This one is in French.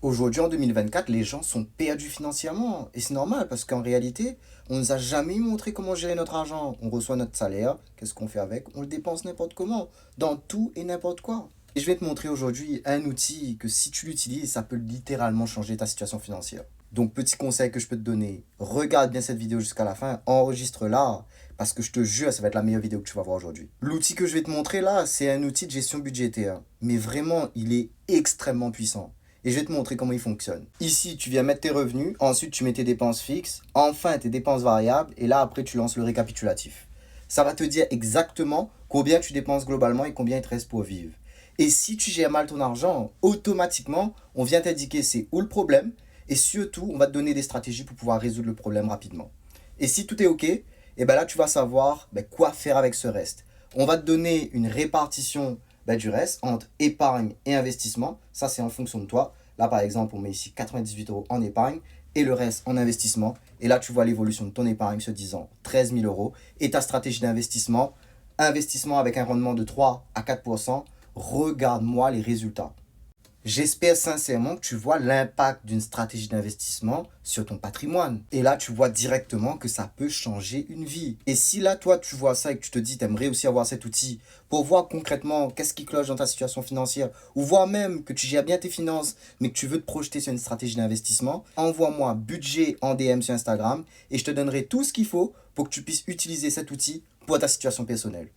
Aujourd'hui, en 2024, les gens sont perdus financièrement. Et c'est normal parce qu'en réalité, on ne nous a jamais montré comment gérer notre argent. On reçoit notre salaire, qu'est-ce qu'on fait avec? On le dépense n'importe comment, dans tout et n'importe quoi. Et je vais te montrer aujourd'hui un outil que si tu l'utilises, ça peut littéralement changer ta situation financière. Donc, petit conseil que je peux te donner, regarde bien cette vidéo jusqu'à la fin, enregistre-la, parce que je te jure, ça va être la meilleure vidéo que tu vas voir aujourd'hui. L'outil que je vais te montrer là, c'est un outil de gestion budgétaire. Mais vraiment, il est extrêmement puissant. Et je vais te montrer comment il fonctionne. Ici, tu viens mettre tes revenus, ensuite tu mets tes dépenses fixes, enfin tes dépenses variables, et là après tu lances le récapitulatif. Ça va te dire exactement combien tu dépenses globalement et combien il te reste pour vivre. Et si tu gères mal ton argent, automatiquement, on vient t'indiquer c'est où le problème, et surtout, on va te donner des stratégies pour pouvoir résoudre le problème rapidement. Et si tout est OK, et ben là tu vas savoir quoi faire avec ce reste. On va te donner une répartition du reste entre épargne et investissement. Ça, c'est en fonction de toi. Là, par exemple, on met ici 98 euros en épargne et le reste en investissement. Et là, tu vois l'évolution de ton épargne se disant 13 000 euros. Et ta stratégie d'investissement, investissement avec un rendement de 3 à 4%. Regarde-moi les résultats. J'espère sincèrement que tu vois l'impact d'une stratégie d'investissement sur ton patrimoine. Et là, tu vois directement que ça peut changer une vie. Et si là, toi, tu vois ça et que tu te dis, tu aimerais aussi avoir cet outil pour voir concrètement qu'est-ce qui cloche dans ta situation financière, ou voir même que tu gères bien tes finances, mais que tu veux te projeter sur une stratégie d'investissement, envoie-moi budget en DM sur Instagram et je te donnerai tout ce qu'il faut pour que tu puisses utiliser cet outil pour ta situation personnelle.